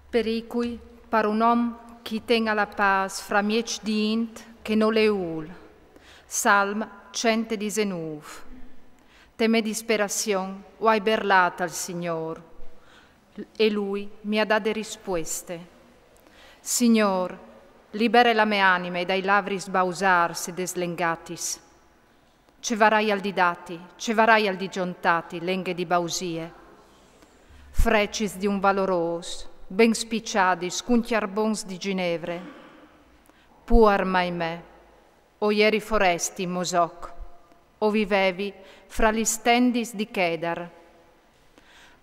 Pericui, par un om qui tenga la paz fra mieci dient che non le ul. Salm 119. Teme disperazione, ho hai berlata al Signor, e Lui mi ha dato risposte. Signor, libera la mia anima dai lavri sbausars e deslengatis. Cevarai al di dati, cevarai al di giuntati, lenghe di bausie. Frecis di un valoros, ben spicciadi, scunchiarbons di Ginevre. Puar mai me, o ieri foresti, Mosoc, o vivevi fra gli stendis di Kedar.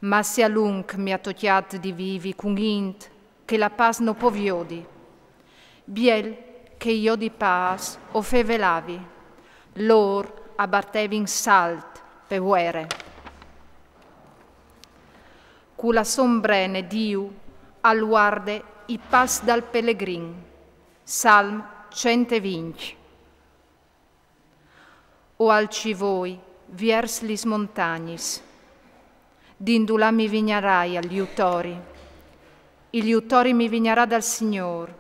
Ma sia lung mi ha tocchiat di vivi con int, che la paz no poviodi. Biel che io di paz o fevelavi, lor abbartevin salt per guerre. Cu la sombrene Diu al guarde i pas dal pellegrin. Salm 120. O alci voi, viers lis montagnis, d'indula mi vignarai agli utori. Il liutori mi vignarà dal Signor,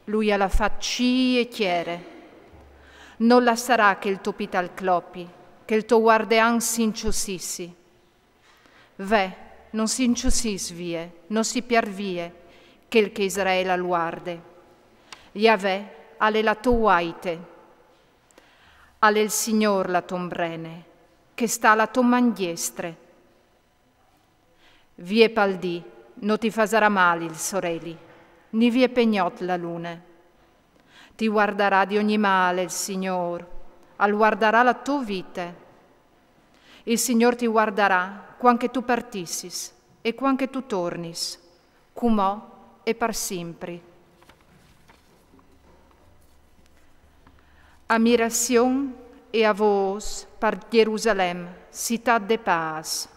Lui alla facci e chiere. Non la sarà che il tuo pital clopi, che il tuo guardean s'inciosissi. Ve, non si inciusis vie, non si piervie, che il che Israele al guarde. Yahweh, ale la tua uaite, ale il Signor la tombrene, che sta la tua mangiestre. Vie paldì, non ti fasarà male il sorelli, ni vie pegnot la lune. Ti guarderà di ogni male il Signor, al guarderà la tua vite. Il Signor ti guarderà quanche tu partissis e quanche tu tornis, cumò e par sempre. Ammirazione e a vos par Gerusalem, città de paz.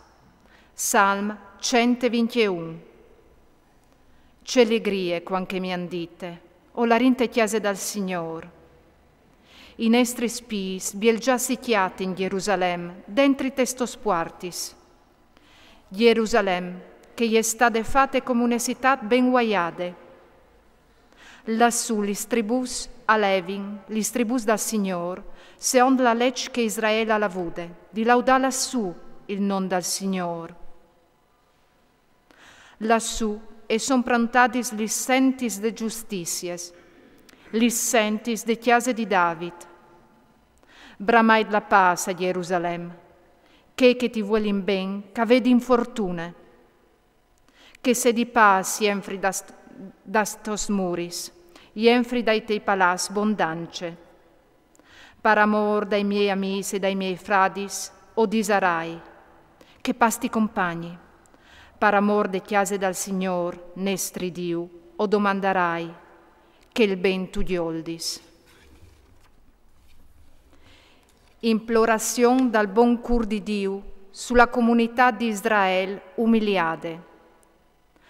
Salm 121. C'è allegrie quanche mi andite, o la rinte chiese dal Signor. I nostri spis biel già sitiati in Gerusalem, dentri testos quartis. Gerusalem, che gli è state fatte come una città ben guaiade. Lassù lis tribus alevin, lis tribus dal Signor, seond la legge che Israele la vude, di laudà lassù il non dal Signor. Lassù e son prantatis lis sentis de giusticias, lis sentis de chiese di David. Bramait la paz a Gerusalem, che ti vuolin ben, che vedi infortune, che se di paz jenfri da stos muris, jenfri dai tei palas bondance. Per amor dai miei amici e dai miei fradis, o disarai, che pasti compagni, per amor de chiese dal Signor, nestri Diu, o domandarai, che il ben tu dioldis. Implorazione dal bon cur di Diu sulla comunità di Israele umiliate.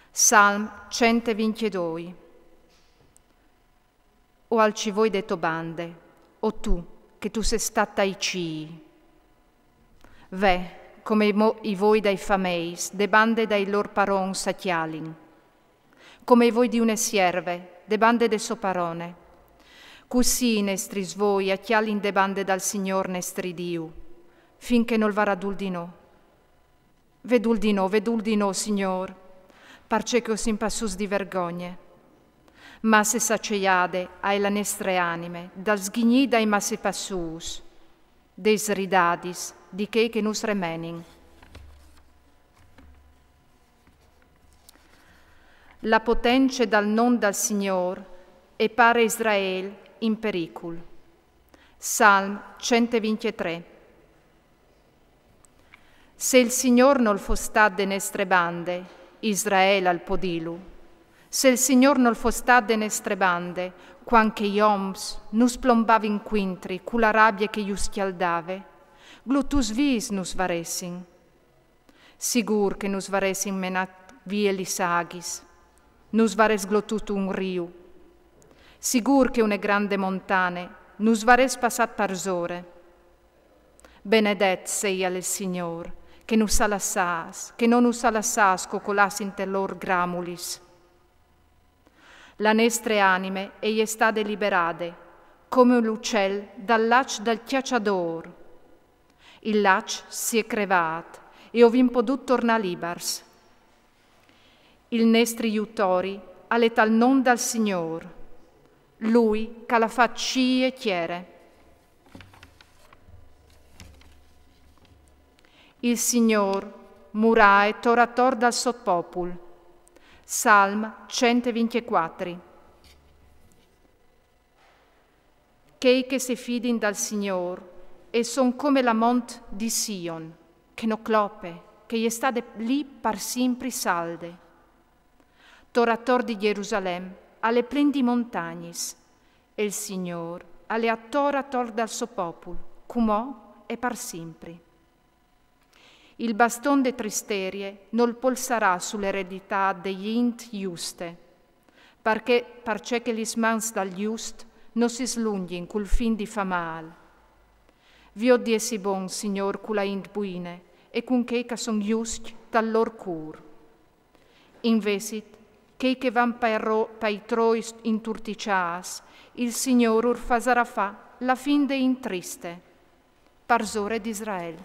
Salm 122. O alci voi detto bande, o tu, che tu sei stata i cii. Ve, come i voi dai fameis, de bande dai lor paron satialin. Come i voi di une sierve, de bande de soparone. Cusì nestris voi acchialin de bande dal Signor nestri Diu, finché non varà duldino. Veduldino, Signor, parce che os impassus di vergogne. Ma se saceiade ai la nestre anime, dal sghigni dai massi passus, des ridadis, di che nus remenin. La potenza dal non dal Signor e pare Israele in pericol. Salm 123. Se il Signor non fostà de nestre bande, Israele al podilu. Se il Signor non fostà de nestre bande, quanche ioms nus plombavin quintri, cu la rabbia che ius chialdave, glutus vis nus varessin. Sigur che nus varessin menat vie lisagis, nus vares glotut un riu. Sigur che une grande montane nus vares passat parzore. Benedet seia il Signor, che nus alassas, che non nus alassas cocolas inter lor gramulis. La nostre anime ei state liberate, come l'uccel dal lac del chiacciador. Il lac si è crevato e ovim potuto tornare libers. Il nostri aiutori alle tal non dal Signor, Lui che la fa cie chiere. Il Signor murà e torator dal sottopul. Salm 124. Chei che si fidin dal Signor e son come la mont di Sion, che no clope, che gli stade lì par sempre salde. Torator di Gerusalemme, alle plendi montagnis, e il Signor alle attorator dal suo popolo, cumò e par sempre. Il baston de tristerie non polsarà sull'eredità degli int giuste, perché che gli mans dal giust non si slunghin col fin di fa mal. Vi odiesi bon, Signor, cula int buine, e con che son giust dal lor cur. Invesit, che van pai troi inturticias, il Signor fasarà fa la fin de in triste, parsore d'Israel.